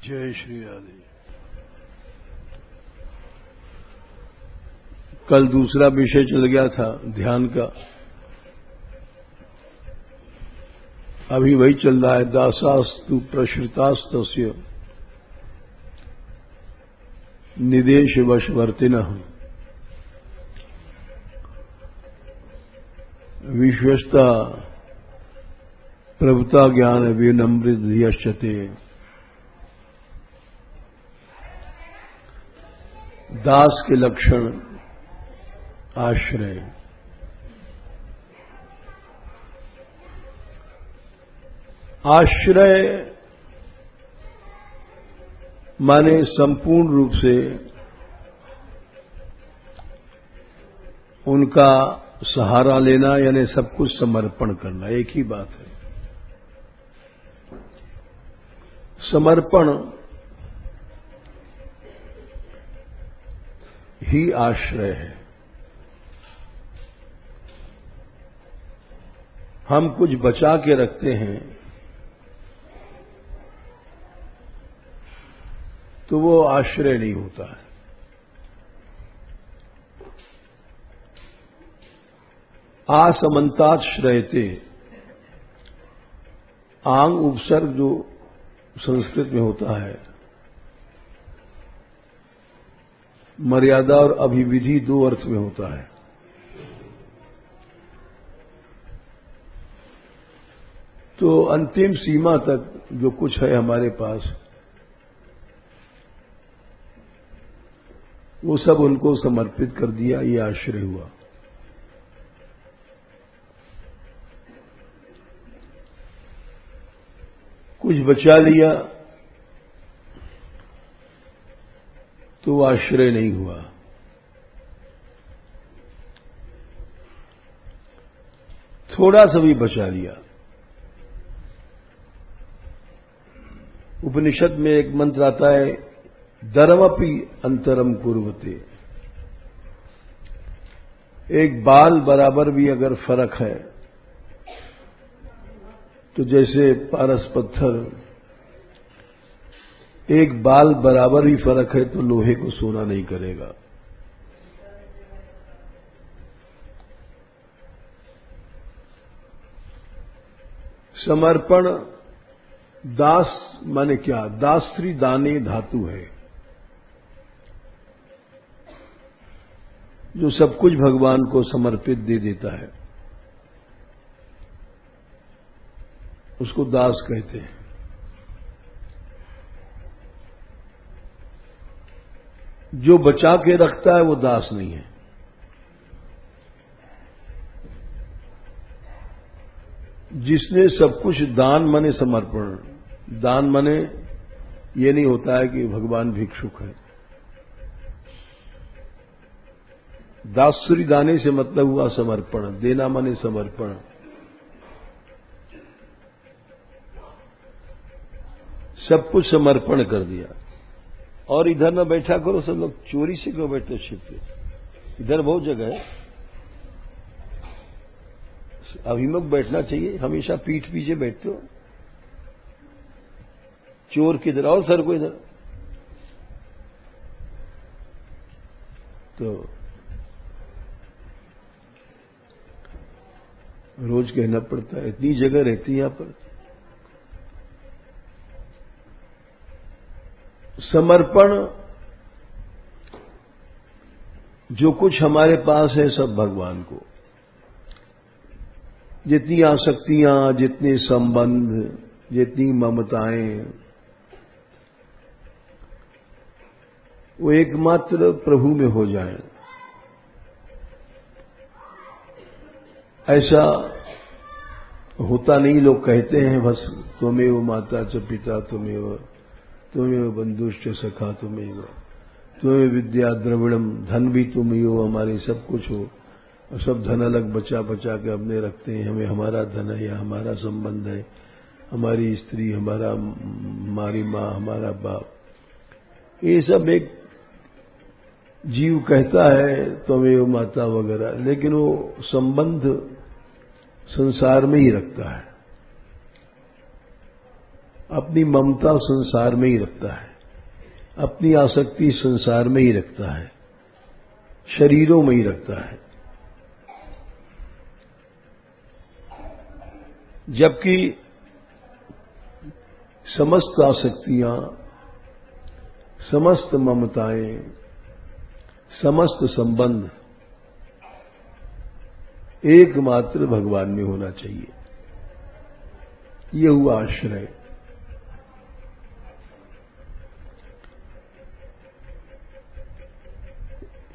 जय श्री राधे। कल दूसरा विषय चल गया था ध्यान का, अभी वही चल रहा है। दासास्तु प्रश्रितास्तस्य निदेशवशवर्तिनः विश्वस्ता प्रभुता ज्ञान विनम्रितयश्चते। दास के लक्षण आश्रय। आश्रय माने संपूर्ण रूप से उनका सहारा लेना, यानी सब कुछ समर्पण करना, एक ही बात है। समर्पण ही आश्रय है। हम कुछ बचा के रखते हैं तो वो आश्रय नहीं होता है। आसमंताश्रयते, आंग उपसर्ग जो संस्कृत में होता है, मर्यादा और अभिविधि दो अर्थ में होता है। तो अंतिम सीमा तक जो कुछ है हमारे पास, वो सब उनको समर्पित कर दिया, ये आश्रय हुआ। कुछ बचा लिया तो आश्रय नहीं हुआ। थोड़ा सा भी बचा लिया। उपनिषद में एक मंत्र आता है, धर्मपि अंतरम कुर्वते। एक बाल बराबर भी अगर फर्क है तो जैसे पारस पत्थर, एक बाल बराबर ही फर्क है तो लोहे को सोना नहीं करेगा। समर्पण, दास माने क्या? दास्त्री दाने धातु है, जो सब कुछ भगवान को समर्पित दे देता है, उसको दास कहते हैं। जो बचा के रखता है वो दास नहीं है। जिसने सब कुछ दान माने समर्पण, दान माने ये नहीं होता है कि भगवान भिक्षुक है। दासुरी दाने से मतलब हुआ समर्पण, देना माने समर्पण। सब कुछ समर्पण कर दिया। और इधर न बैठा करो, सब लोग चोरी से क्यों बैठते छिप के? इधर बहुत जगह है, अभिमुख बैठना चाहिए। हमेशा पीठ पीछे बैठते हो। चोर किधर? और सर को इधर। तो रोज कहना पड़ता है, इतनी जगह रहती है यहां पर। समर्पण, जो कुछ हमारे पास है सब भगवान को। जितनी आसक्तियां, जितने संबंध, जितनी ममताएं, वो एकमात्र प्रभु में हो जाएं। ऐसा होता नहीं। लोग कहते हैं बस त्वमेव माता च पिता त्वमेव बंधुश्च सखा तुम्हें विद्या द्रविड़म, धन भी तुम ही हो, हमारे सब कुछ हो। और सब धन अलग बचा बचा के अपने रखते हैं। हमें हमारा धन है या हमारा संबंध है, हमारी स्त्री, हमारी माँ, हमारा बाप। ये सब एक जीव कहता है त्वमेव माता वगैरह, लेकिन वो संबंध संसार में ही रखता है। अपनी ममता संसार में ही रखता है, अपनी आसक्ति संसार में ही रखता है, शरीरों में ही रखता है। जबकि समस्त आसक्तियां, समस्त ममताएं, समस्त संबंध एकमात्र भगवान में होना चाहिए। ये हुआ आश्रय।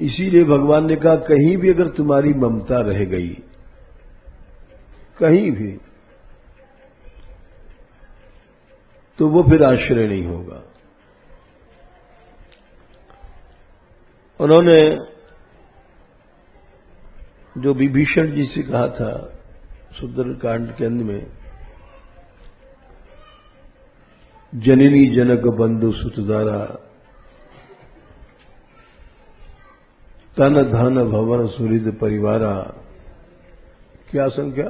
इसीलिए भगवान ने कहा कहीं भी अगर तुम्हारी ममता रह गई, कहीं भी, तो वो फिर आश्रय नहीं होगा। उन्होंने जो विभीषण जी से कहा था सुंदरकांड के अंत में, जननी जनक बंधु सुतदारा, तन धन भवन सुहृद परिवारा, क्या संख्या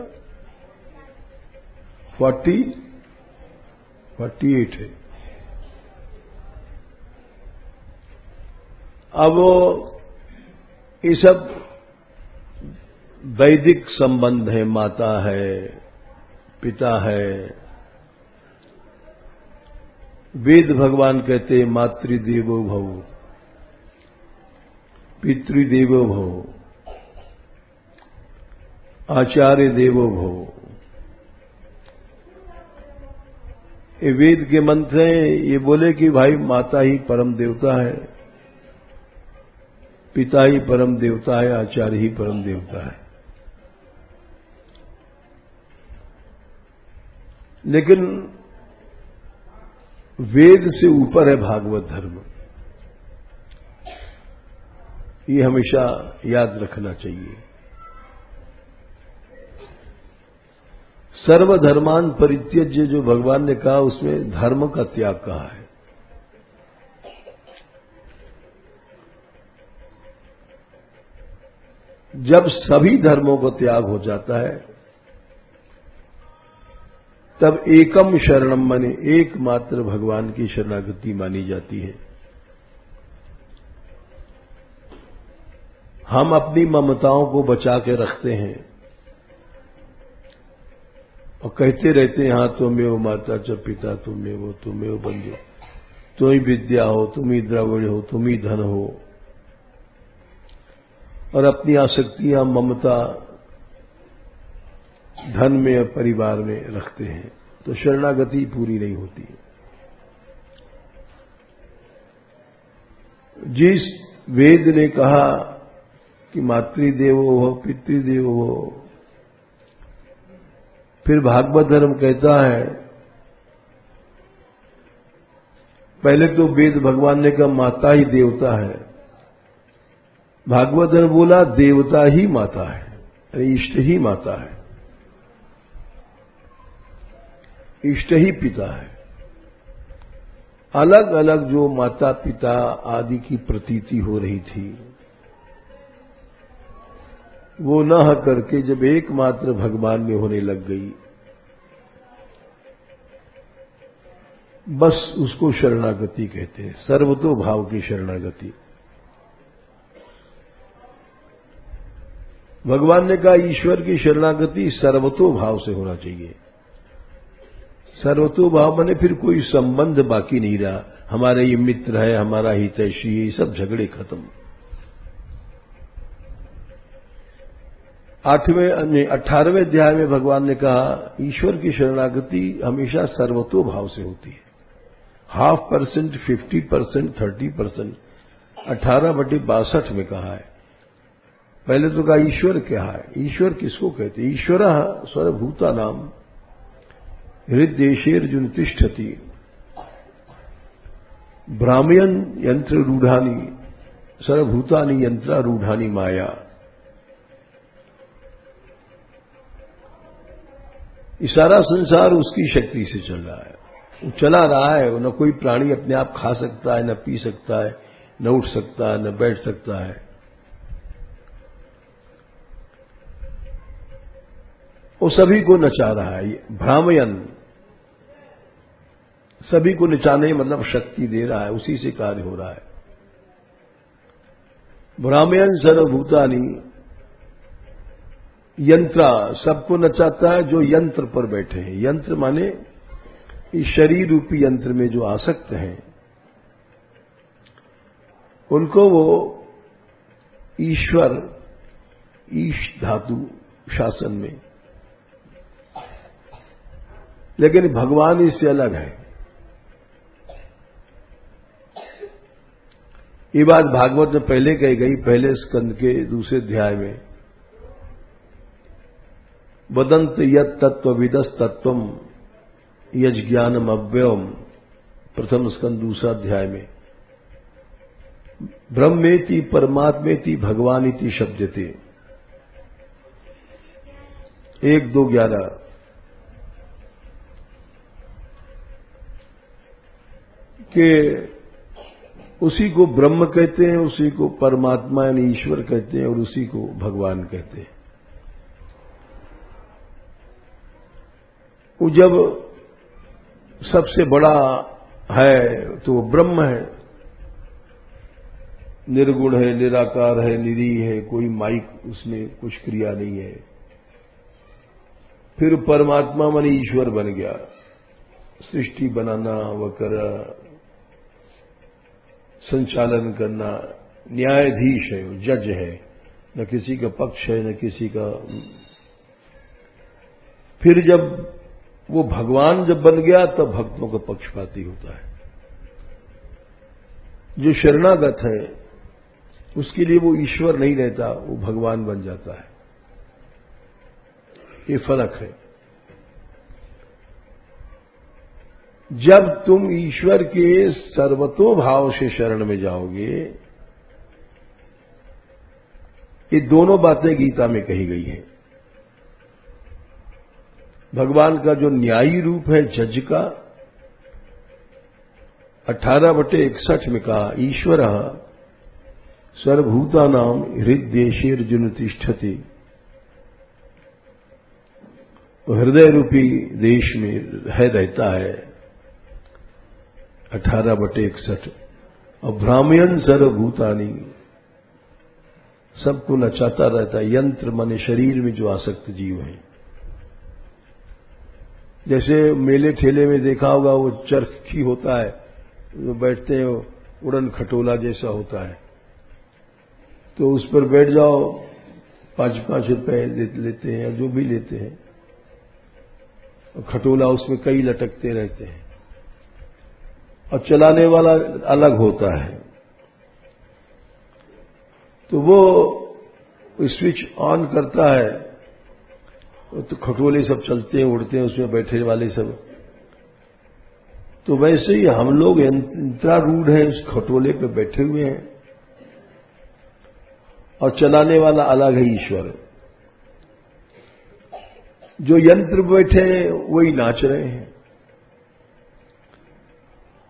48 है। अब वो ये सब वैदिक संबंध है, माता है, पिता है। वेद भगवान कहते मातृदेवो भव, पितृदेवो भव, आचार्य देवो भव। ये वेद के मंत्र हैं। ये बोले कि भाई माता ही परम देवता है, पिता ही परम देवता है, आचार्य ही परम देवता है। लेकिन वेद से ऊपर है भागवत धर्म। ये हमेशा याद रखना चाहिए। सर्वधर्मान परित्यज्य जो भगवान ने कहा, उसमें धर्म का त्याग कहा है। जब सभी धर्मों को त्याग हो जाता है, तब एकम शरणम माने एकमात्र भगवान की शरणागति मानी जाती है। हम अपनी ममताओं को बचा के रखते हैं और कहते रहते हैं, हाँ तुम्हें वो माता च पिता, तुम्हें वो बंधु, तुम ही विद्या हो, तुम ही द्रविड़ हो, तुम ही धन हो, और अपनी आसक्तियां ममता धन में और परिवार में रखते हैं, तो शरणागति पूरी नहीं होती। जिस वेद ने कहा कि मातृदेवो हो, पितृदेवो हो, फिर भागवत धर्म कहता है, पहले तो वेद भगवान ने कहा माता ही देवता है, भागवत धर्म बोला देवता ही माता है, इष्ट ही माता है, इष्ट ही पिता है। अलग अलग जो माता पिता आदि की प्रतीति हो रही थी, वो न करके जब एकमात्र भगवान में होने लग गई, बस उसको शरणागति कहते हैं, सर्वतो भाव की शरणागति। भगवान ने कहा ईश्वर की शरणागति सर्वतो भाव से होना चाहिए। सर्वतो भाव माने फिर कोई संबंध बाकी नहीं रहा, हमारा ये मित्र है, हमारा हितैषी, ये सब झगड़े खत्म। 18वें अध्याय में भगवान ने कहा ईश्वर की शरणागति हमेशा सर्वतो भाव से होती है। 0.5%, 50%, 30%, 18/62 में कहा है। पहले तो कहा ईश्वर क्या है, ईश्वर किसको कहते हैं? ईश्वर सर्वभूता नाम हृदयेशेर्जुन तिष्ठति भ्रामयन यंत्र रूढ़ानी सर्वभूतानि यंत्रारूढ़ानी माया। ये सारा संसार उसकी शक्ति से चल रहा है, वो चला रहा है। न कोई प्राणी अपने आप खा सकता है, न पी सकता है, न उठ सकता है, न बैठ सकता है। वो सभी को नचा रहा है। भ्रामयन सभी को नचाने मतलब शक्ति दे रहा है, उसी से कार्य हो रहा है। भ्रामयन् सर्वभूतानि, यंत्रा, सबको नचाता है जो यंत्र पर बैठे हैं। यंत्र माने इस शरीर रूपी यंत्र में जो आसक्त हैं, उनको वो ईश्वर, ईश धातु शासन में, लेकिन भगवान इससे अलग है। ये बात भागवत में पहले कही गई, पहले स्कंद के दूसरे अध्याय में। वदंत यत् तत्वविदस् तत्वम यज्ञानम अव्ययम, प्रथम स्कंद दूसरा अध्याय में। ब्रह्मेति परमात्मेति भगवानिति शब्दते, 1-2-11। के उसी को ब्रह्म कहते हैं, उसी को परमात्मा यानी ईश्वर कहते हैं, और उसी को भगवान कहते हैं। वो जब सबसे बड़ा है तो वो ब्रह्म है, निर्गुण है, निराकार है, निरीह है, कोई माइक उसमें कुछ क्रिया नहीं है। फिर परमात्मा माने ईश्वर बन गया, सृष्टि बनाना, वगैरह संचालन करना, न्यायाधीश है, जज है, न किसी का पक्ष है न किसी का। फिर जब वो भगवान जब बन गया तब भक्तों का पक्षपाती होता है। जो शरणागत है उसके लिए वो ईश्वर नहीं रहता, वो भगवान बन जाता है। ये फर्क है। जब तुम ईश्वर के सर्वतोभाव से शरण में जाओगे, ये दोनों बातें गीता में कही गई हैं। भगवान का जो न्यायी रूप है जज का, 18/61 में कहा, ईश्वर सर्वभूतानां हृद्देशेर्जुन तिष्ठति, हृदय रूपी देश में है, रहता है, 18/61। और भ्रामयन् सर्वभूतानि, सबको नचाता रहता है। यंत्र माने शरीर में जो आसक्त जीव हैं। जैसे मेले ठेले में देखा होगा, वो चरखी होता है, जो बैठते हैं, उड़न खटोला जैसा होता है, तो उस पर बैठ जाओ, 5-5 रुपए लेते हैं, जो भी लेते हैं। और खटोला उसमें कई लटकते रहते हैं, और चलाने वाला अलग होता है। तो वो स्विच ऑन करता है तो खटोले सब चलते हैं, उड़ते हैं, उसमें बैठे वाले सब। तो वैसे ही हम लोग यंत्रारूढ़ हैं, उस खटोले पे बैठे हुए हैं, और चलाने वाला अलग है ईश्वर। जो यंत्र बैठे हैं वही नाच रहे हैं,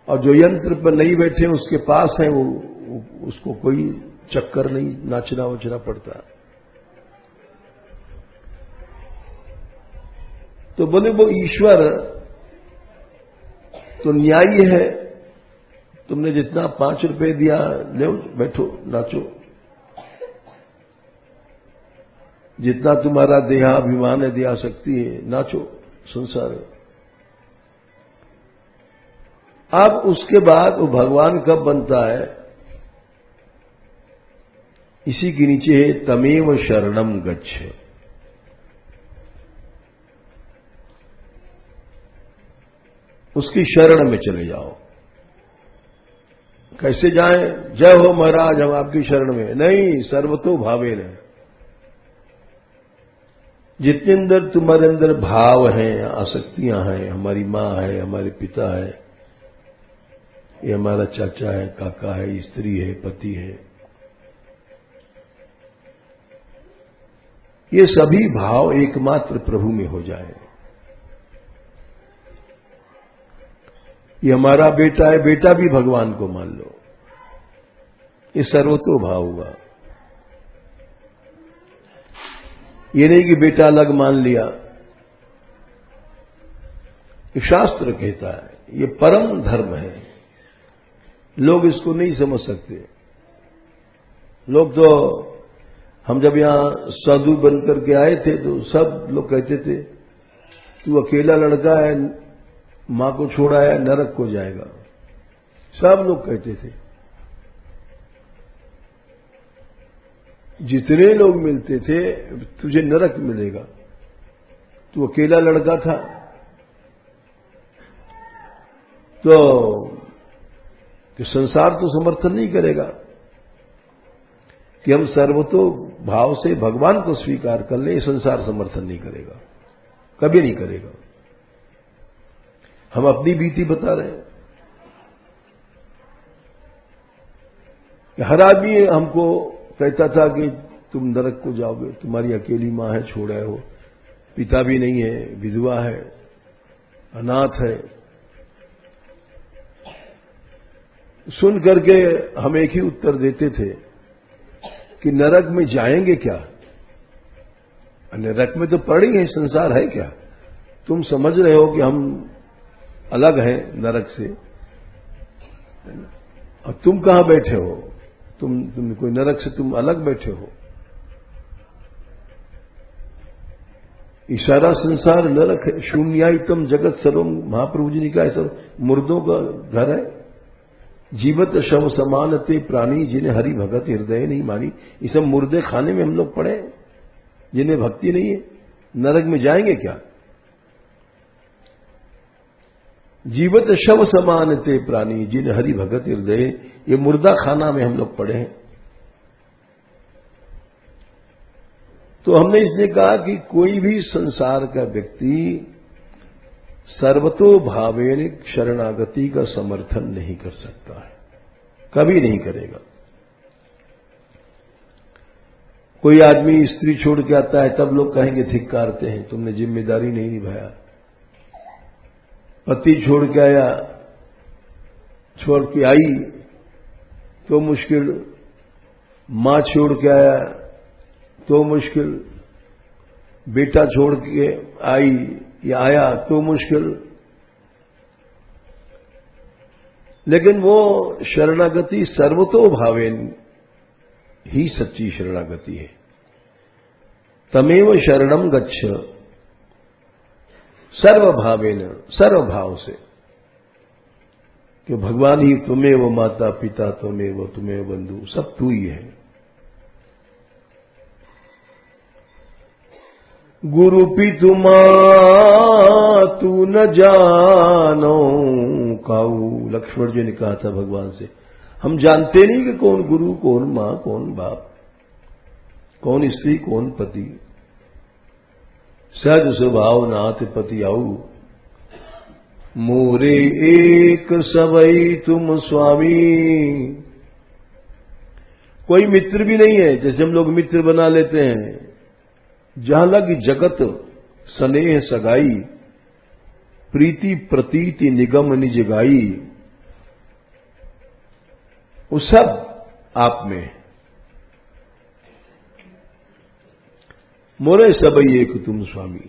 और जो यंत्र पर नहीं बैठे उसके पास है, वो उसको कोई चक्कर नहीं नाचना वचना पड़ता। तो बोले वो ईश्वर तो न्यायी है, तुमने जितना 5 रुपए दिया, ले बैठो नाचो, जितना तुम्हारा देहाभिमान है, दिया सकती है, नाचो संसार। अब उसके बाद वो भगवान कब बनता है? इसी के नीचे है तमेव शरणम गच्छ। उसकी शरण में चले जाओ। कैसे जाएं? जय हो महाराज, हम आपकी शरण में नहीं, सर्वतो भावेन। जितने अंदर तुम्हारे अंदर भाव हैं, आसक्तियां हैं, हमारी मां है, हमारे पिता है, ये हमारा चाचा है, काका है, स्त्री है, पति है, ये सभी भाव एकमात्र प्रभु में हो जाए। ये हमारा बेटा है, बेटा भी भगवान को मान लो, ये सर्वतो भाव हुआ। ये नहीं कि बेटा अलग मान लिया, ये शास्त्र कहता है, ये परम धर्म है। लोग इसको नहीं समझ सकते। लोग तो, हम जब यहां साधु बन करके आए थे तो सब लोग कहते थे तू अकेला लड़का है, मां को छोड़ आया, नरक को जाएगा। सब लोग कहते थे। जितने लोग मिलते थे तुझे नरक मिलेगा, तू अकेला लड़का था। तो कि संसार तो समर्थन नहीं करेगा कि हम सर्वतो भाव से भगवान को स्वीकार कर ले, संसार समर्थन नहीं करेगा, कभी नहीं करेगा। हम अपनी बीती बता रहे हैं कि हर आदमी हमको कहता था कि तुम नरक को जाओगे, तुम्हारी अकेली मां है, छोड़ा हो, पिता भी नहीं है, विधवा है, अनाथ है। सुन करके हम एक ही उत्तर देते थे कि नरक में जाएंगे क्या? नरक में तो पड़ ही है, संसार है क्या? तुम समझ रहे हो कि हम अलग हैं नरक से, और तुम कहां बैठे हो? तुम कोई नरक से तुम अलग बैठे हो। इशारा संसार नरक है। शून्यायतम जगत सर्वम, महाप्रभु जी ने कहा सब मुर्दों का घर है। जीवत शव समानते प्राणी, जिन्हें हरि भगत हृदय नहीं मानी। ये सब मुर्दे खाने में हम लोग पड़े, जिन्हें भक्ति नहीं है, नरक में जाएंगे क्या? जीवत शव समानते प्राणी, जिन्हें हरि भगत हृदय, ये मुर्दा खाना में हम लोग पड़े हैं। तो हमने इसलिए कहा कि कोई भी संसार का व्यक्ति सर्वतो भावेन शरणागति का समर्थन नहीं कर सकता है, कभी नहीं करेगा। कोई आदमी स्त्री छोड़ के आता है तब लोग कहेंगे, धिक्कारते हैं, तुमने जिम्मेदारी नहीं निभाया। पति छोड़ के आया, छोड़ के आई तो मुश्किल, मां छोड़ के आया तो मुश्किल, बेटा छोड़ के आई या आया तो मुश्किल। लेकिन वो शरणागति सर्वतो भावेन ही सच्ची शरणागति है। तमेव शरणम गच्छ, सर्वभावेन, सर्वभाव से, कि भगवान ही तुमेव माता पिता, तुमेव बंधु, सब तू ही है। गुरु पितु तू न जानो काऊ, लक्ष्मण जी ने कहा था भगवान से, हम जानते नहीं कि कौन गुरु, कौन मां, कौन बाप, कौन स्त्री, कौन पति। सद स्वभाव नाथ पति आऊ, मोरे एक सबई तुम स्वामी। कोई मित्र भी नहीं है, जैसे हम लोग मित्र बना लेते हैं। जहां लग जगत स्नेह सगाई, प्रीति प्रतीति निगम निज गाई, वो सब आप में है। मोरे सबई एक तुम स्वामी,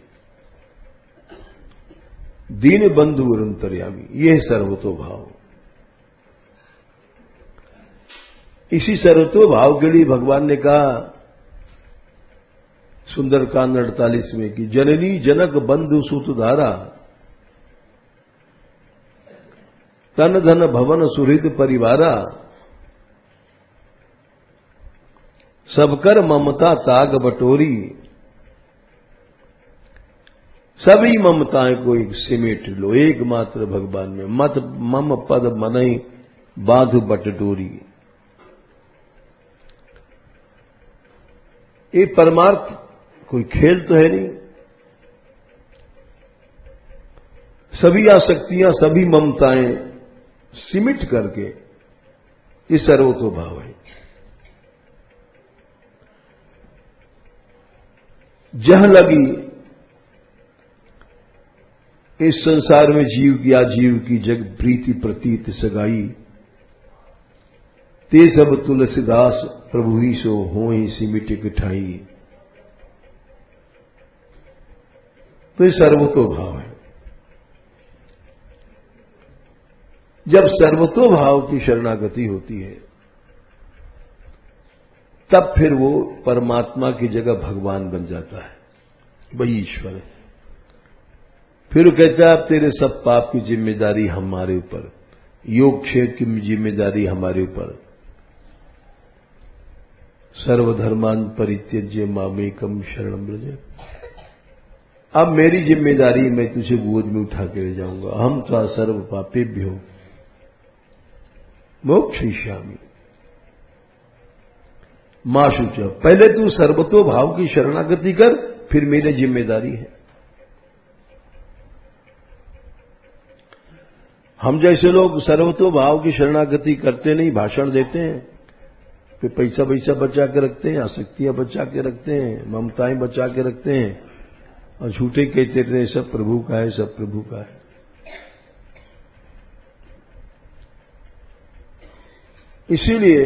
दीन बंधु अंतर्यामी, यह सर्वतो भाव। इसी सर्वतो भाव के लिए भगवान ने कहा सुंदरकांड 48 में कि जननी जनक बंधु सुत धारा, तन धन भवन सुहृद परिवारा, सबकर ममता ताग बटोरी। सभी ममताएं को एक सिमेट लो एकमात्र भगवान में, मत मम पद मनई बाधु बटडोरी। ये परमार्थ कोई खेल तो है नहीं। सभी आसक्तियां, सभी ममताएं सिमट करके ये सर्वतो भाव है। जह लगी इस संसार में जीव की आजीव की जग प्रीति प्रतीत सगाई, ते सब तुलसीदास प्रभु ही सो हो ही सिमिट ठाई। तो ये सर्वतो भाव है। जब सर्वतोभाव की शरणागति होती है तब फिर वो परमात्मा की जगह भगवान बन जाता है, वही ईश्वर है। फिर वो कहता है अब तेरे सब पाप की जिम्मेदारी हमारे ऊपर, योग क्षेत्र की जिम्मेदारी हमारे ऊपर। सर्वधर्मान परित्यज्य मामेकम शरणम व्रज। अब मेरी जिम्मेदारी मैं तुझे गोद में उठा के ले जाऊंगा। हम तो सर्व पापेभ्यो मोक्षयिष्यामि मां शुच। पहले तू सर्वतो भाव की शरणागति कर, फिर मेरी जिम्मेदारी है। हम जैसे लोग सर्वतो भाव की शरणागति करते नहीं, भाषण देते हैं, फिर पैसा बचा के रखते हैं, आसक्तियां बचा के रखते हैं, ममताएं बचा के रखते हैं और झूठे कहते रहते हैं सब प्रभु का है, सब प्रभु का है। इसीलिए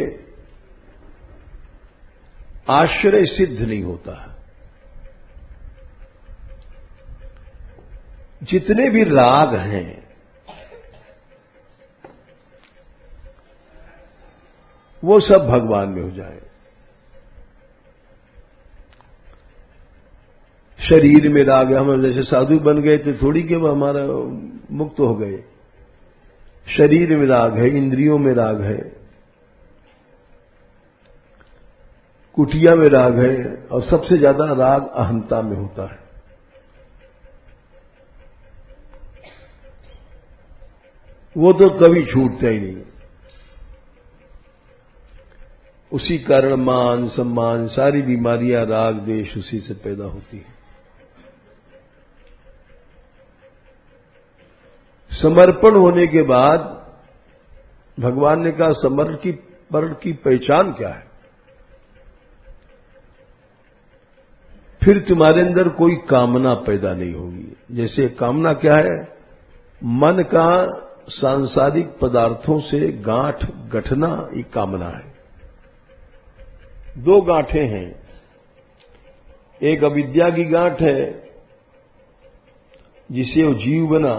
आश्रय सिद्ध नहीं होता। जितने भी राग हैं वो सब भगवान में हो जाए। शरीर में राग है, हम जैसे साधु बन गए तो थोड़ी कि हमारा मुक्त हो गए। शरीर में राग है, इंद्रियों में राग है, कुटिया में राग है, और सबसे ज्यादा राग अहंता में होता है। वो तो कभी छूटता ही नहीं। उसी कारण मान सम्मान सारी बीमारियां राग द्वेष उसी से पैदा होती है। समर्पण होने के बाद भगवान ने कहा समर्पण की पहचान क्या है? फिर तुम्हारे अंदर कोई कामना पैदा नहीं होगी। जैसे कामना क्या है? मन का सांसारिक पदार्थों से गांठ गठना एक कामना है। दो गांठें हैं, एक अविद्या की गांठ है जिसे वो जीव बना,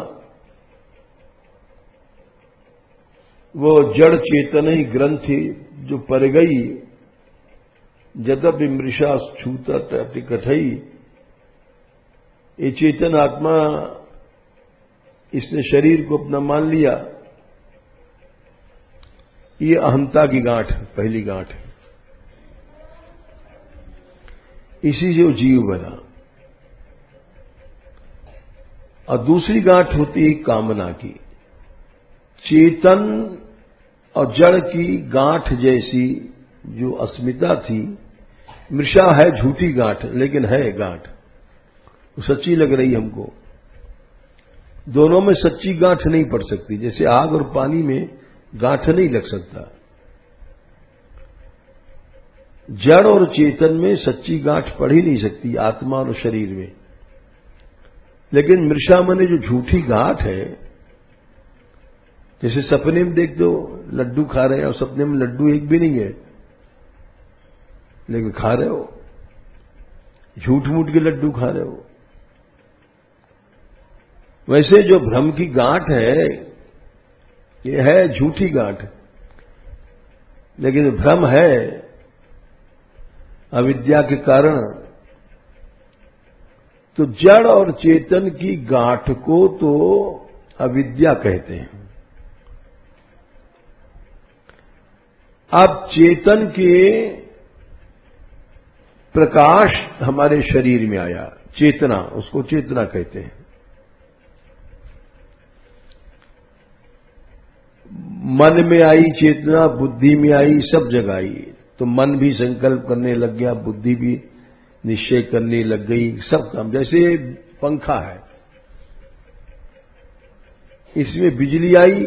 वो जड़ चेतन ही ग्रंथि जो पर गई, जदपि मृषा छूता कठई। ये चेतन आत्मा इसने शरीर को अपना मान लिया, ये अहंता की गांठ पहली गांठ है। इसी से वो जीव बना। और दूसरी गांठ होती है कामना की। चेतन और जड़ की गांठ जैसी जो अस्मिता थी, मृषा है झूठी गांठ, लेकिन है गांठ, वो सच्ची लग रही हमको। दोनों में सच्ची गांठ नहीं पड़ सकती। जैसे आग और पानी में गांठ नहीं लग सकता, जड़ और चेतन में सच्ची गांठ पड़ ही नहीं सकती, आत्मा और शरीर में। लेकिन मृषा माने जो झूठी गांठ है, जैसे सपने में देख दो लड्डू खा रहे हैं और सपने में लड्डू एक भी नहीं है, लेकिन खा रहे हो, झूठ मूठ के लड्डू खा रहे हो। वैसे जो भ्रम की गांठ है, ये है झूठी गांठ, लेकिन भ्रम है अविद्या के कारण। तो जड़ और चेतन की गांठ को तो अविद्या कहते हैं। अब चेतन के प्रकाश हमारे शरीर में आया, चेतना, उसको चेतना कहते हैं। मन में आई चेतना, बुद्धि में आई, सब जगह आई। तो मन भी संकल्प करने लग गया, बुद्धि भी निश्चय करने लग गई, सब काम। जैसे पंखा है, इसमें बिजली आई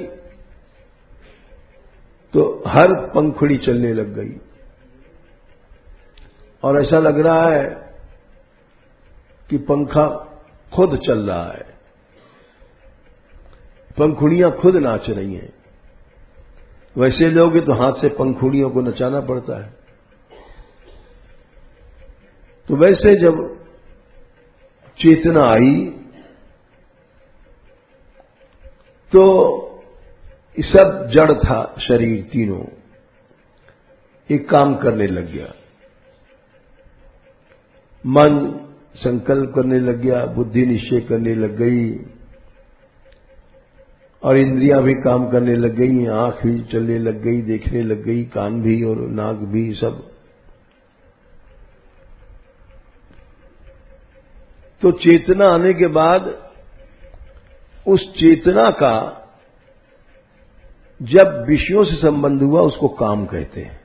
तो हर पंखुड़ी चलने लग गई, और ऐसा लग रहा है कि पंखा खुद चल रहा है, पंखुड़ियां खुद नाच रही हैं। वैसे लोगे तो हाथ से पंखुड़ियों को नचाना पड़ता है। तो वैसे जब चेतना आई तो ये सब जड़ था शरीर तीनों, एक काम करने लग गया। मन संकल्प करने लग गया, बुद्धि निश्चय करने लग गई, और इंद्रियां भी काम करने लग गई, आंख भी चलने लग गई, देखने लग गई, कान भी और नाक भी सब। तो चेतना आने के बाद उस चेतना का जब विषयों से संबंध हुआ उसको काम कहते हैं।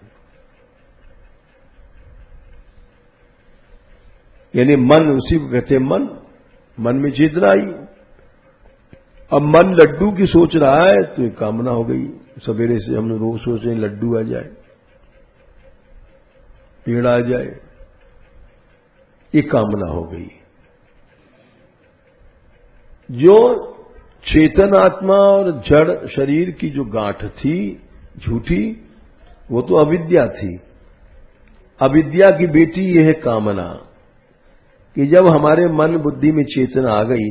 यानी मन, उसी को कहते हैं मन। मन में चेतना आई, अब मन लड्डू की सोच रहा है तो एक कामना हो गई। सवेरे से हम रोज सोच रहे हैं लड्डू आ जाए, पेड़ आ जाए, ये कामना हो गई। जो चेतन आत्मा और जड़ शरीर की जो गांठ थी झूठी, वो तो अविद्या थी। अविद्या की बेटी यह है कामना, कि जब हमारे मन बुद्धि में चेतना आ गई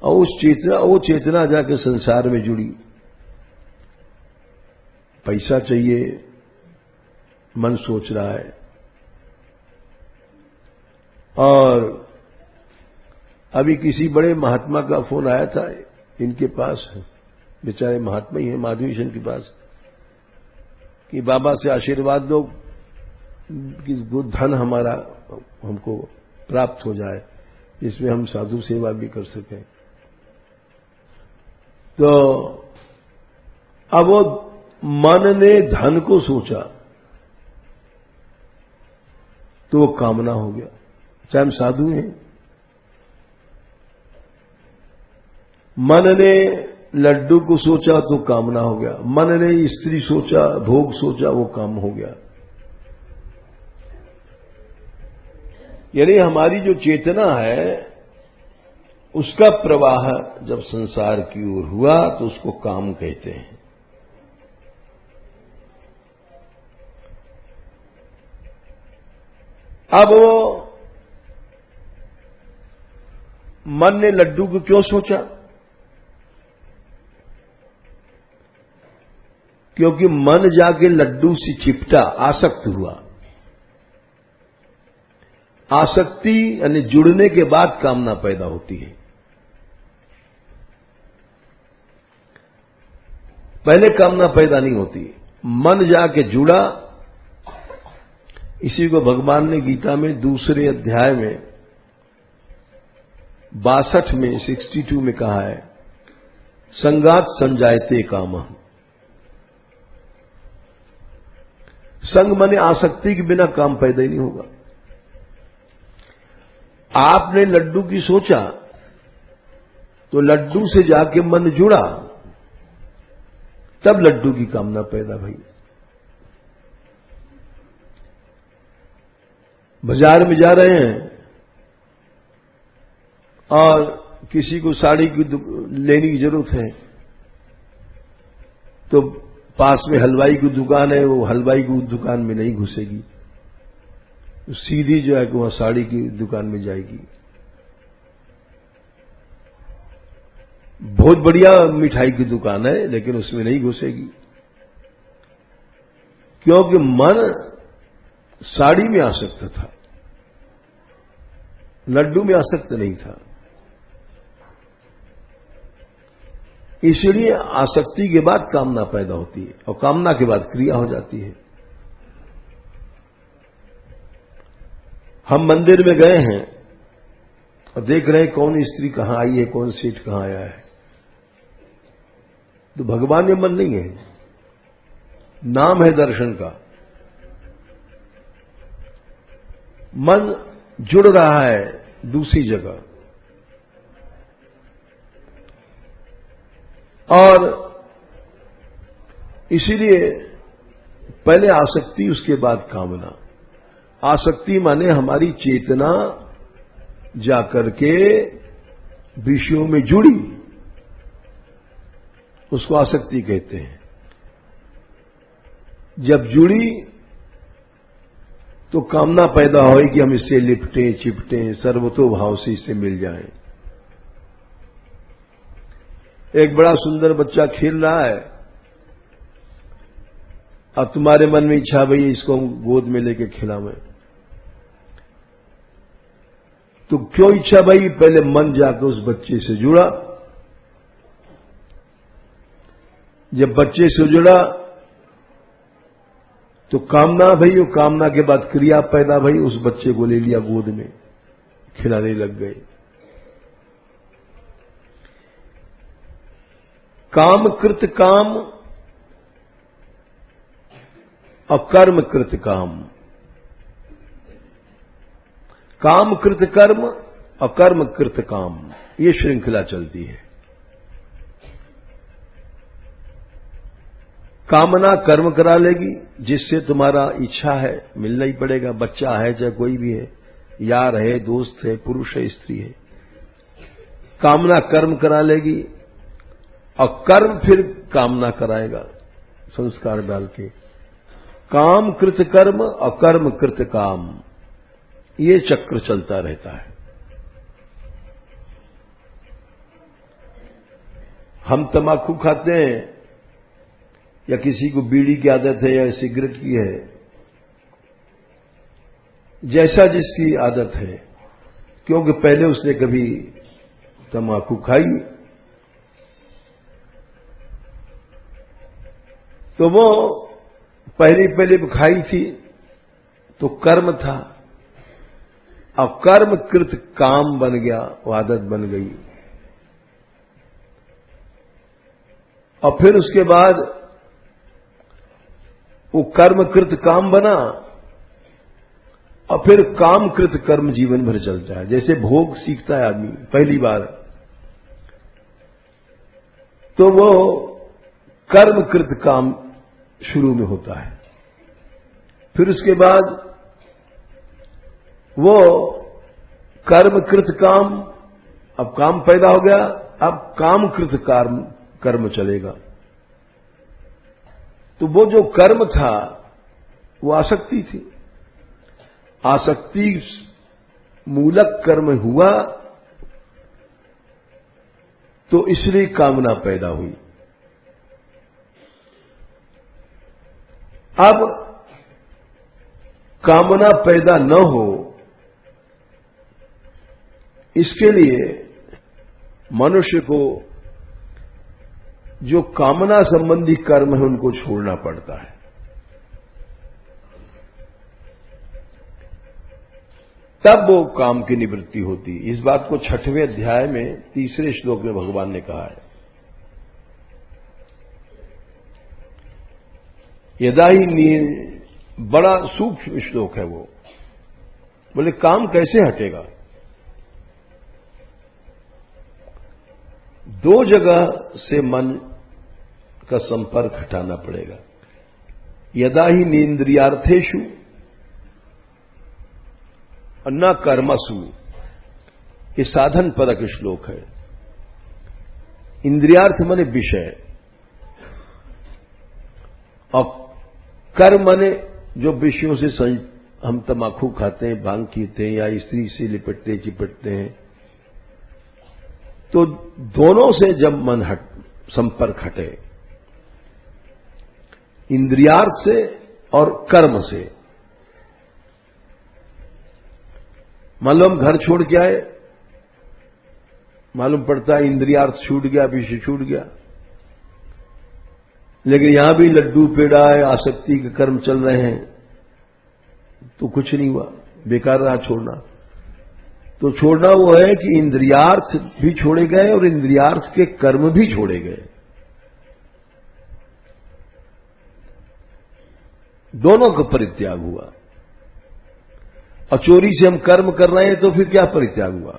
और वो चेतना जाके संसार में जुड़ी। पैसा चाहिए, मन सोच रहा है, और अभी किसी बड़े महात्मा का फोन आया था इनके पास, बेचारे महात्मा ही हैं, माधवी मिशन के पास, कि बाबा से आशीर्वाद दो कि वो धन हमारा हमको प्राप्त हो जाए, जिसमें हम साधु सेवा भी कर सकें। तो अब वो मन ने धन को सोचा तो वो कामना हो गया। चाहे हम साधु हैं, मन ने लड्डू को सोचा तो कामना हो गया, मन ने स्त्री सोचा, भोग सोचा, वो काम हो गया। यानी हमारी जो चेतना है उसका प्रवाह जब संसार की ओर हुआ तो उसको काम कहते हैं। अब वो मन ने लड्डू को क्यों सोचा? क्योंकि मन जाके लड्डू से चिपटा, आसक्त हुआ। आसक्ति यानी जुड़ने के बाद कामना पैदा होती है। पहले कामना पैदा नहीं होती। मन जाके जुड़ा, इसी को भगवान ने गीता में दूसरे अध्याय में 62 में 62 में कहा है, संगात संजायते कामः। संग माने आसक्ति के बिना काम पैदा ही नहीं होगा। आपने लड्डू की सोचा तो लड्डू से जाके मन जुड़ा, तब लड्डू की कामना पैदा भई। बाजार में जा रहे हैं और किसी को साड़ी की लेने की जरूरत है, तो पास में हलवाई की दुकान है, वो हलवाई की दुकान में नहीं घुसेगी, सीधी जो है कि वहां साड़ी की दुकान में जाएगी। बहुत बढ़िया मिठाई की दुकान है लेकिन उसमें नहीं घुसेगी, क्योंकि मन साड़ी में आसक्त था, लड्डू में आसक्त नहीं था। इसलिए आसक्ति के बाद कामना पैदा होती है और कामना के बाद क्रिया हो जाती है। हम मंदिर में गए हैं और देख रहे हैं कौन स्त्री कहां आई है, कौन सेठ कहां आया है, तो भगवान में मन नहीं है, नाम है दर्शन का। मन जुड़ रहा है दूसरी जगह, और इसीलिए पहले आसक्ति उसके बाद कामना। आसक्ति माने हमारी चेतना जाकर के विषयों में जुड़ी, उसको आसक्ति कहते हैं। जब जुड़ी तो कामना पैदा हुई कि हम इससे लिपटें चिपटें, सर्वतोभाव से इससे मिल जाएं। एक बड़ा सुंदर बच्चा खेल रहा है अब तुम्हारे मन में इच्छा भई इसको हम गोद में लेके खिलावें, तो क्यों इच्छा भई? पहले मन जाकर उस बच्चे से जुड़ा। जब बच्चे से जुड़ा तो कामना भई, वो कामना के बाद क्रिया पैदा भई, उस बच्चे को ले लिया गोद में, खिलाने लग गए। काम कृत काम, अकर्म कृत काम। काम कृत कर्म, अकर्म कृत काम, ये श्रृंखला चलती है। कामना कर्म करा लेगी, जिससे तुम्हारा इच्छा है मिलना ही पड़ेगा, बच्चा है चाहे कोई भी है, यार है, दोस्त है, पुरुष है, स्त्री है। कामना कर्म करा लेगी और कर्म फिर कामना कराएगा संस्कार डाल के। काम कृत कर्म, अकर्म कृत काम, ये चक्र चलता रहता है। हम तंबाकू खाते हैं या किसी को बीड़ी की आदत है या सिगरेट की है, जैसा जिसकी आदत है, क्योंकि पहले उसने कभी तंबाकू खाई, तो वो पहले खाई थी तो कर्म था। अब कर्म कृत काम बन गया, वो आदत बन गई। और फिर उसके बाद वो कर्मकृत काम बना और फिर कामकृत कर्म जीवन भर चलता है। जैसे भोग सीखता है आदमी पहली बार, तो वो कर्मकृत काम शुरू में होता है, फिर उसके बाद वो कर्मकृत काम, अब काम पैदा हो गया, अब कामकृत कर्म चलेगा। तो वो जो कर्म था वो आसक्ति थी, आसक्ति मूलक कर्म हुआ, तो इसलिए कामना पैदा हुई। अब कामना पैदा न हो, इसके लिए मनुष्य को जो कामना संबंधी कर्म है उनको छोड़ना पड़ता है। तब वो काम की निवृत्ति होती। इस बात को 6वें अध्याय में 3रे श्लोक में भगवान ने कहा है। यदा ही बड़ा सूक्ष्म श्लोक है वो। बोले काम कैसे हटेगा? 2 जगह से मन का संपर्क हटाना पड़ेगा। यदा ही नेन्द्रियार्थेषु न कर्मसु, ये साधन परक श्लोक है। इंद्रियार्थ माने विषय और कर्म माने जो विषयों से हम तम्बाकू खाते हैं, भांग पीते हैं या स्त्री से लिपटते चिपटते हैं, तो दोनों से जब मन संपर्क हटे, इंद्रियार्थ से और कर्म से। मान लो हम घर छोड़ के आए, मालूम पड़ता है इंद्रियार्थ छूट गया, विषय छूट गया, लेकिन यहां भी लड्डू पेड़ा है, आसक्ति के कर्म चल रहे हैं, तो कुछ नहीं हुआ, बेकार रहा छोड़ना। तो छोड़ना वो है कि इंद्रियार्थ भी छोड़े गए और इंद्रियार्थ के कर्म भी छोड़े गए, दोनों का परित्याग हुआ। और चोरी से हम कर्म कर रहे हैं तो फिर क्या परित्याग हुआ?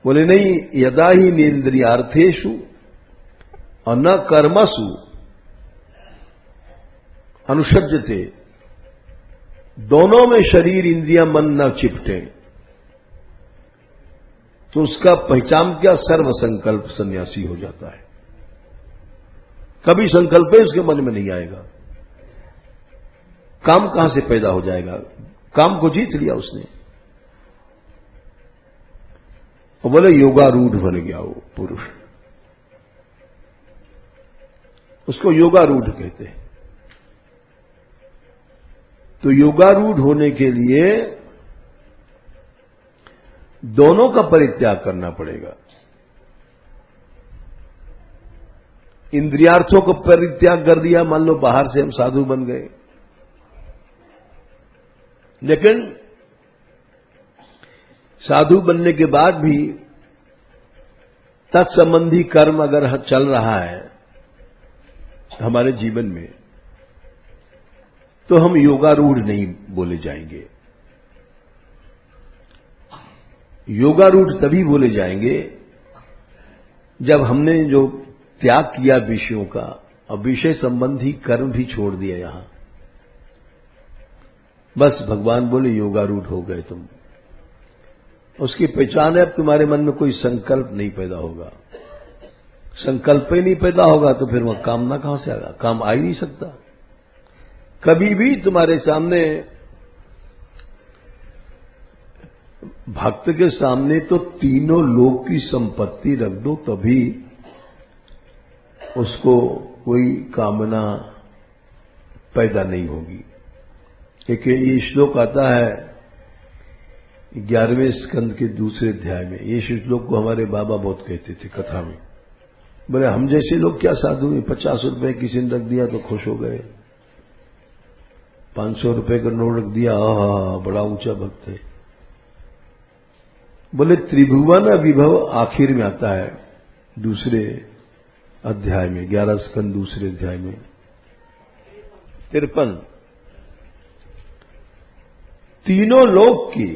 बोले नहीं, यदा ही नेन्द्रियार्थेषु और न कर्मसु अनुषज्यते, दोनों में शरीर इंद्रिया मन न चिपटे, तो उसका पहचान क्या? सर्व संकल्प सन्यासी हो जाता है। कभी संकल्प ही उसके मन में नहीं आएगा। काम कहां से पैदा हो जाएगा? काम को जीत लिया उसने। और बोले योगारूढ़ बन गया वो पुरुष, उसको योगारूढ़ कहते हैं। तो योगारूढ़ होने के लिए दोनों का परित्याग करना पड़ेगा। इंद्रियार्थों को परित्याग कर दिया, मान लो बाहर से हम साधु बन गए, लेकिन साधु बनने के बाद भी तत्संबंधी कर्म अगर चल रहा है हमारे जीवन में, तो हम योगारूढ़ नहीं बोले जाएंगे। योगारूढ़ तभी बोले जाएंगे जब हमने जो त्याग किया विषयों का और विषय संबंधी कर्म भी छोड़ दिया यहां, बस भगवान बोले योगारूढ़ हो गए तुम। उसकी पहचान है, अब तुम्हारे मन में कोई संकल्प नहीं पैदा होगा। संकल्प ही नहीं पैदा होगा तो फिर वह कामना कहां से आएगा? काम आ ही नहीं सकता। कभी भी तुम्हारे सामने, भक्त के सामने तो तीनों लोक की संपत्ति रख दो तभी उसको कोई कामना पैदा नहीं होगी। एक ये श्लोक आता है 11वें स्कंद के दूसरे अध्याय में। ये श्लोक को हमारे बाबा बहुत कहते थे कथा में। बोले हम जैसे लोग क्या साधु हैं, 50 रुपए किसी ने रख दिया तो खुश हो गए, 500 रुपए का नोट रख दिया, बड़ा ऊंचा भक्त है। बोले त्रिभुवन विभव आखिर में आता है दूसरे अध्याय में, 11 स्कंद दूसरे अध्याय में 53। तीनों लोक की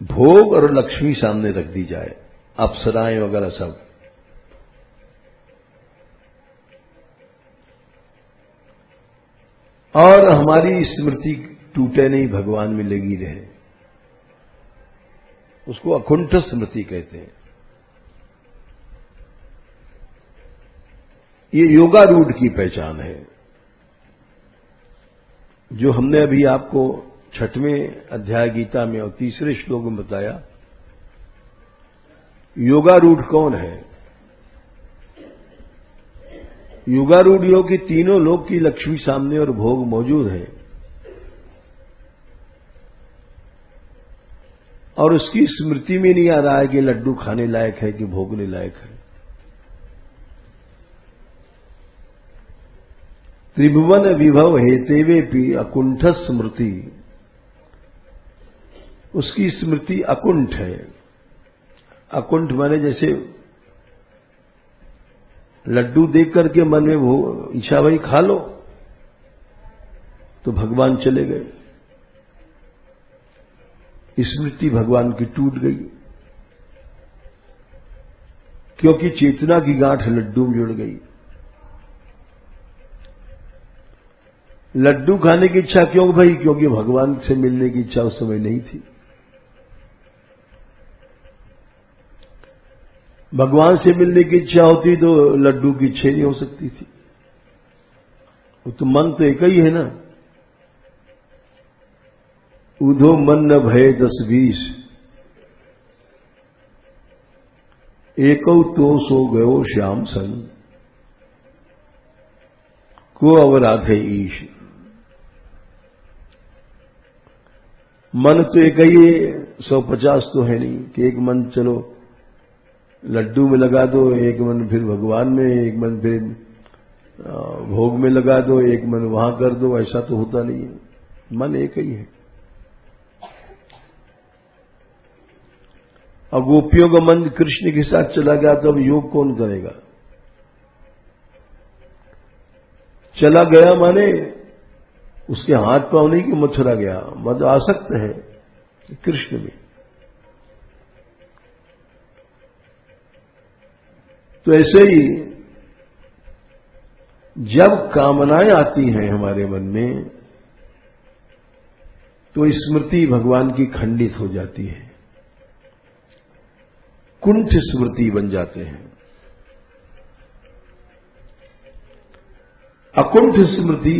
भोग और लक्ष्मी सामने रख दी जाए, अप्सराएं वगैरह सब, और हमारी स्मृति टूटे नहीं, भगवान में लगी रहे। उसको अकुंठ स्मृति कहते हैं। ये योगारूढ़ की पहचान है, जो हमने अभी आपको 6वें अध्याय गीता में और तीसरे श्लोक में बताया। योगारूढ़ कौन है? योगारूढ़ योग की तीनों लोक की लक्ष्मी सामने और भोग मौजूद है, और उसकी स्मृति में नहीं आ रहा है कि लड्डू खाने लायक है कि भोगने लायक है। त्रिभुवन विभव हेतेवे भी अकुंठ स्मृति, उसकी स्मृति अकुंठ है। अकुंठ माने जैसे लड्डू देख करके मन में वो इच्छा भाई खा लो, तो भगवान चले गए, स्मृति भगवान की टूट गई, क्योंकि चेतना की गांठ लड्डू में जुड़ गई। लड्डू खाने की इच्छा क्यों भाई? क्योंकि भगवान से मिलने की इच्छा उस समय नहीं थी। भगवान से मिलने की इच्छा होती तो लड्डू की इच्छा नहीं हो सकती थी। वो तो मन तो एक ही है ना। उधो मन न भय 10-20, एकौ तो सो गयो श्याम संग, को अवराधे ईश। मन तो एक ही है, 150 तो है नहीं कि एक मन चलो लड्डू में लगा दो, एक मन फिर भगवान में, एक मन फिर भोग में लगा दो, एक मन वहां कर दो। ऐसा तो होता नहीं है, मन एक ही है। और गोपियों का मन कृष्ण के साथ चला गया तो अब योग कौन करेगा? चला गया माने उसके हाथ पांव नहीं कि मथुरा गया, मत आसक्त है कृष्ण में। तो ऐसे ही जब कामनाएं आती हैं हमारे मन में, तो स्मृति भगवान की खंडित हो जाती है, कुंठ स्मृति बन जाते हैं। अकुंठ स्मृति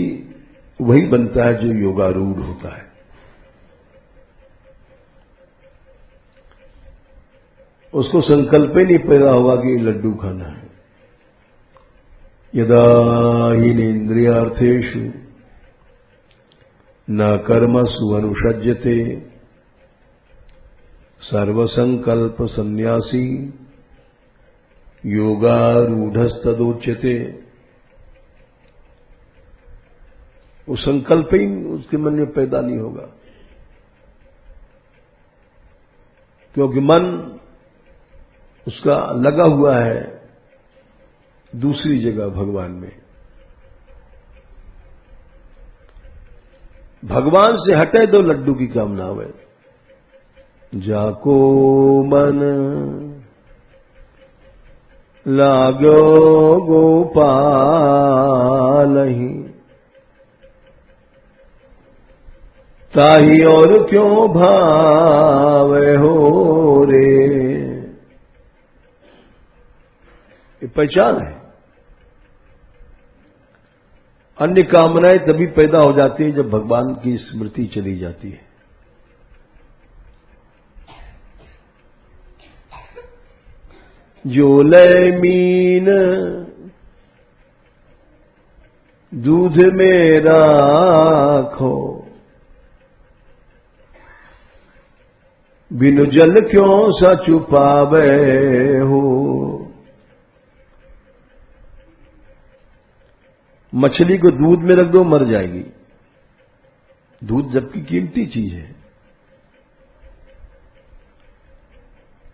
वही बनता है जो योगारूढ़ होता है। उसको संकल्प ही नहीं पैदा होगा कि लड्डू खाना है। यदा हीनेन्द्रियार्थेषु न कर्मसु अनुषज्यते सर्वसंकल्प सन्यासी योगारूढ़स्तदोच्यते। वो संकल्प ही उसके मन में पैदा नहीं होगा, क्योंकि मन उसका लगा हुआ है दूसरी जगह भगवान में। भगवान से हटे तो लड्डू की कामना है। जाको मन लागो गोपालहि ताही और क्यों भावे हो रे। ये पहचान है। अन्य कामनाएं तभी पैदा हो जाती है जब भगवान की स्मृति चली जाती है। जो लय मीन दूध में राखो बिनु जल क्यों सा छुपावे हो। मछली को दूध में रख दो मर जाएगी, दूध जबकि कीमती चीज है।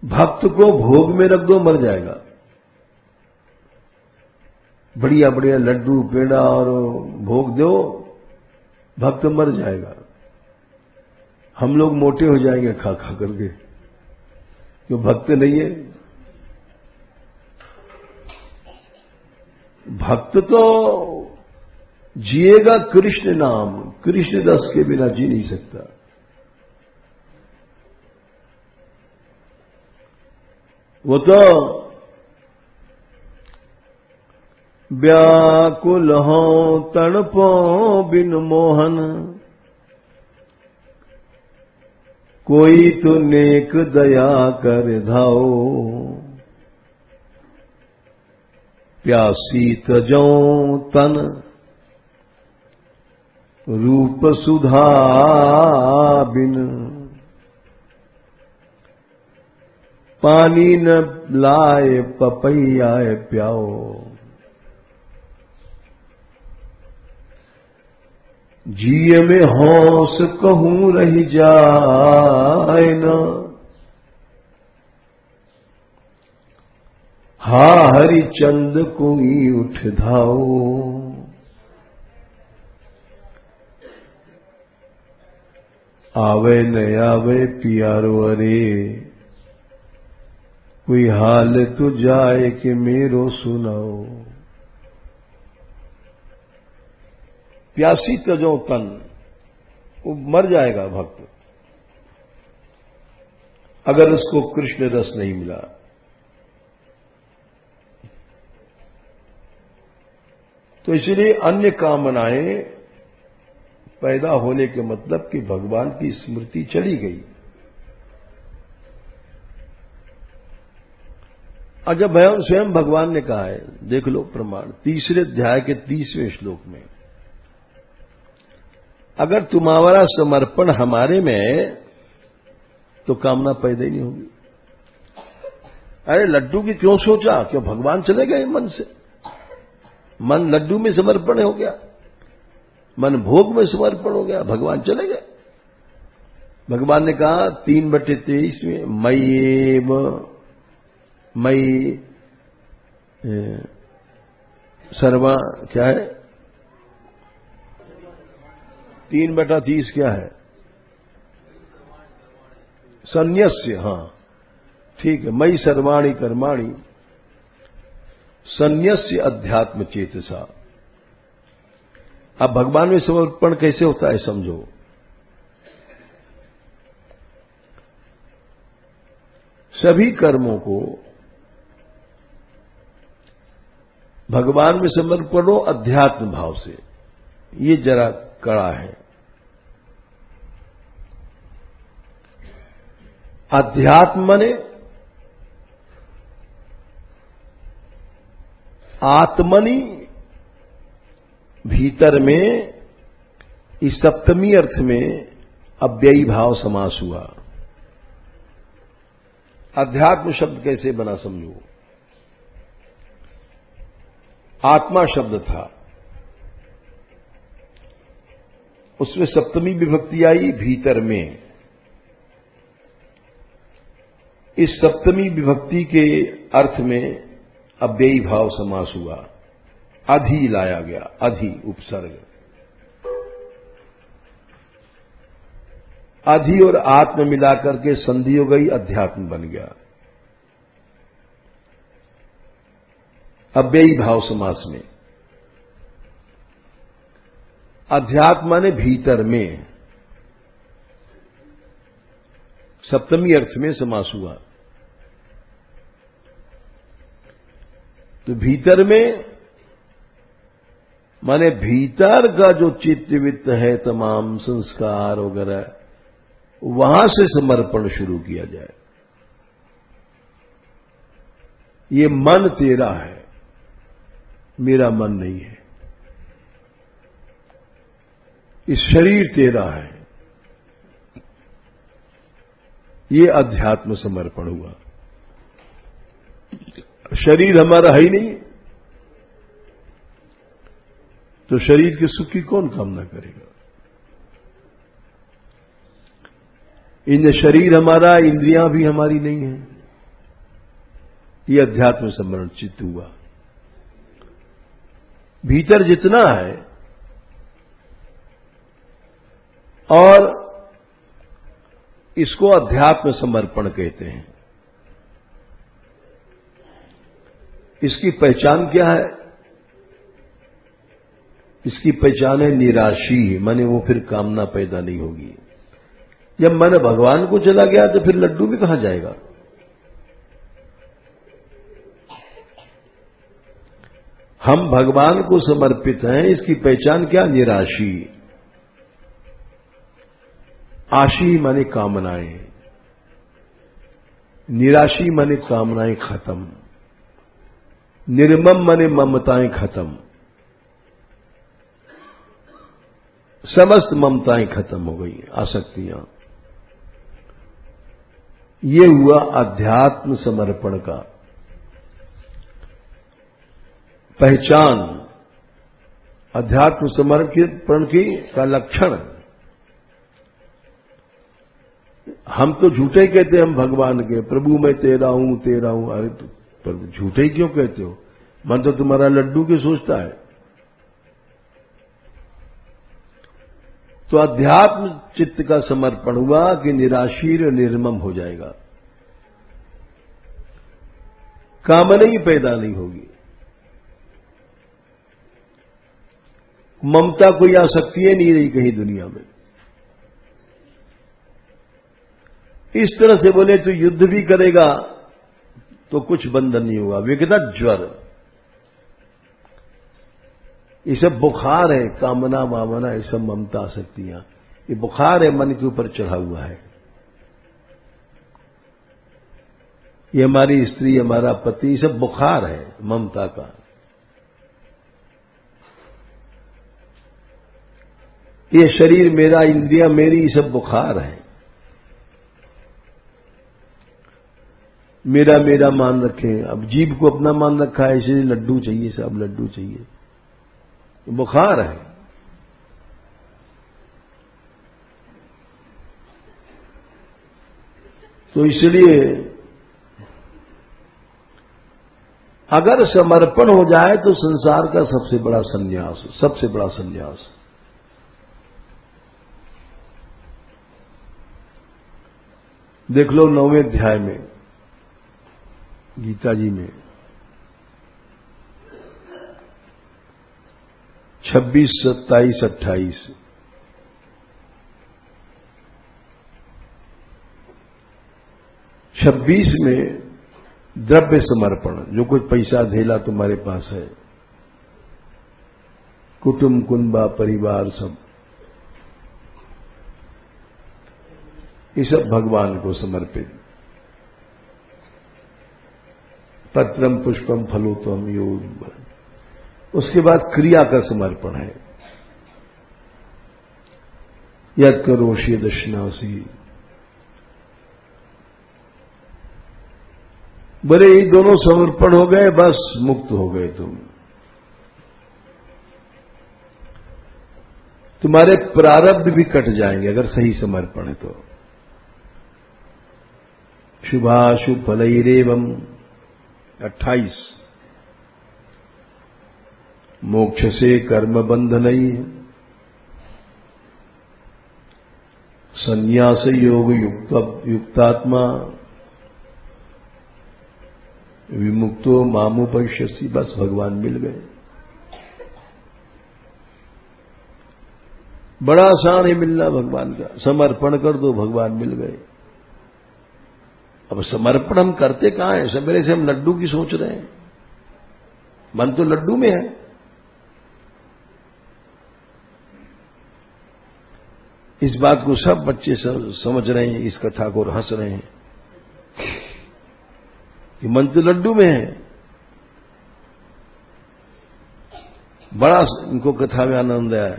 भक्त को भोग में रख दो मर जाएगा। बढ़िया बढ़िया लड्डू पेड़ा और भोग दो, भक्त मर जाएगा। हम लोग मोटे हो जाएंगे खा खा करके, क्यों भक्त नहीं है। भक्त तो जिएगा कृष्ण नाम, कृष्ण रस के बिना जी नहीं सकता। वो तो व्याकुल हो तड़पो बिन मोहन कोई तो नेक दया कर धाओ। प्यासी तजो तन रूप सुधा बिन पानी न लाए पपैयाए प्याओ। जिए में होश कहूं रही जाए न हा हरिचंद कोई उठ धाओ। आवे न आवे पियारो अरे कोई हाल तो जाए कि मेरो सुनाओ। प्यासी तजो तन, वो मर जाएगा भक्त अगर उसको कृष्ण रस नहीं मिला। तो इसलिए अन्य कामनाएं पैदा होने के मतलब कि भगवान की स्मृति चली गई। और जब स्वयं भगवान ने कहा है, देख लो प्रमाण, 3 अध्याय के 30वें श्लोक में, अगर तुम्हारा समर्पण हमारे में है तो कामना पैदा ही नहीं होगी। अरे लड्डू की क्यों सोचा, क्यों भगवान चले गए मन से। मन लड्डू में समर्पण हो गया, मन भोग में समर्पण हो गया, भगवान चले गए। भगवान ने कहा 3/23 में मई सर्वा क्या है, 3/30 क्या है, संन्यस्य। हाँ ठीक है, मई सर्वाणी कर्माणि संन्यस्य अध्यात्म चेतसा। अब भगवान में समर्पण कैसे होता है समझो। सभी कर्मों को भगवान में समर्पण हो अध्यात्म भाव से, ये जरा कड़ा है। अध्यात्म माने आत्मनि, भीतर में इस सप्तमी अर्थ में अव्ययी भाव समास हुआ। अध्यात्म शब्द कैसे बना समझो। आत्मा शब्द था, उसमें सप्तमी विभक्ति आई भीतर में। इस सप्तमी विभक्ति के अर्थ में अव्ययी भाव समास हुआ, अधि लाया गया, अधि उपसर्ग। अधि और आत्म मिलाकर के संधि हो गई, अध्यात्म बन गया अव्ययी भाव समास में। अध्यात्म ने भीतर में, सप्तमी अर्थ में समास हुआ। तो भीतर में माने भीतर का जो चित्त वित्त है, तमाम संस्कार वगैरह, वहां से समर्पण शुरू किया जाए। ये मन तेरा है, मेरा मन नहीं है। इस शरीर तेरा है, ये अध्यात्म समर्पण हुआ। शरीर हमारा है ही नहीं, तो शरीर के सुख की कौन कामना करेगा। इन शरीर हमारा, इंद्रियां भी हमारी नहीं है, ये अध्यात्म समर्पण चित्त हुआ। भीतर जितना है और इसको अध्यात्म समर्पण कहते हैं। इसकी पहचान क्या है? इसकी पहचान है निराशी, माने वो फिर कामना पैदा नहीं होगी। जब मन भगवान को चला गया तो फिर लड्डू भी कहां जाएगा। हम भगवान को समर्पित हैं, इसकी पहचान क्या? निराशी। आशी माने कामनाएं, निराशी माने कामनाएं खत्म, निर्मम माने ममताएं खत्म, समस्त ममताएं खत्म हो गई, आसक्तियां। ये हुआ अध्यात्म समर्पण का पहचान, अध्यात्म समर्पण की का लक्षण। हम तो झूठे कहते हैं, हम भगवान के, प्रभु मैं तेरा हूं तेरा हूं। अरे तो प्रभु झूठे क्यों कहते हो? मन तो तुम्हारा लड्डू की सोचता है। तो अध्यात्म चित्त का समर्पण हुआ कि निराशीर निर्मम हो जाएगा, कामना ही पैदा नहीं होगी, ममता कोई आसक्ति नहीं रही कहीं दुनिया में। इस तरह से बोले तो युद्ध भी करेगा तो कुछ बंधन नहीं हुआ। विगत ज्वर, ये सब बुखार है, कामना वामना, ये सब ममता आसक्तियां, ये बुखार है, मन के ऊपर चढ़ा हुआ है। ये हमारी स्त्री, हमारा पति, ये सब बुखार है ममता का। ये शरीर मेरा, इंद्रियां मेरी, ये सब बुखार है। मेरा मेरा मान रखें, अब जीभ को अपना मान रखा है, इसलिए लड्डू चाहिए, सब लड्डू चाहिए, बुखार है। तो इसलिए अगर समर्पण हो जाए तो संसार का सबसे बड़ा संन्यास, सबसे बड़ा संन्यास। देख लो 9वें अध्याय में गीता जी में 26, 27, 28 26 में द्रव्य समर्पण, जो कुछ पैसा धेला तुम्हारे पास है, कुटुंब कुंबा परिवार सब, ये सब भगवान को समर्पित। पत्रम पुष्पम फलोतम योग। उसके बाद क्रिया का समर्पण है। यत् करोषि दशनासी। बड़े ही दोनों समर्पण हो गए, बस मुक्त हो गए तुम। तुम्हारे प्रारब्ध भी कट जाएंगे अगर सही समर्पण है तो। शुभाशुभ फलैरेवम् 28 मोक्ष से कर्म बंधनई संन्यास योग युक्तात्मा विमुक्तो मामुपश्यसि। बस भगवान मिल गए। बड़ा आसान है मिलना भगवान का। समर्पण कर दो, भगवान मिल गए। अब समर्पण हम करते कहां है? सवेरे से हम लड्डू की सोच रहे हैं, मन तो लड्डू में है। इस बात को सब बच्चे समझ रहे हैं, इस कथा को हंस रहे हैं कि मन तो लड्डू में है। बड़ा इनको कथा में आनंद आया,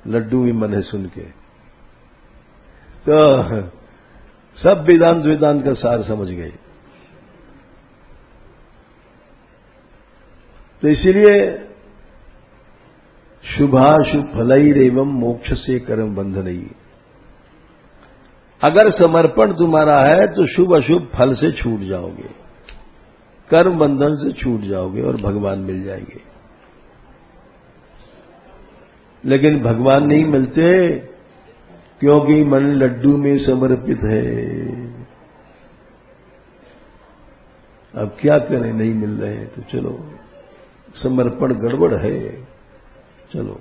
लड्डू भी मन है सुन के। तो सब वेदांत का सार समझ गए। तो इसीलिए शुभाशुभ फलैरेवम् मोक्ष से कर्म बंधनई। अगर समर्पण तुम्हारा है तो शुभ अशुभ फल से छूट जाओगे, कर्म बंधन से छूट जाओगे और भगवान मिल जाएंगे। लेकिन भगवान नहीं मिलते क्योंकि मन लड्डू में समर्पित है। अब क्या करें, नहीं मिल रहे हैं तो चलो समर्पण गड़बड़ है, चलो।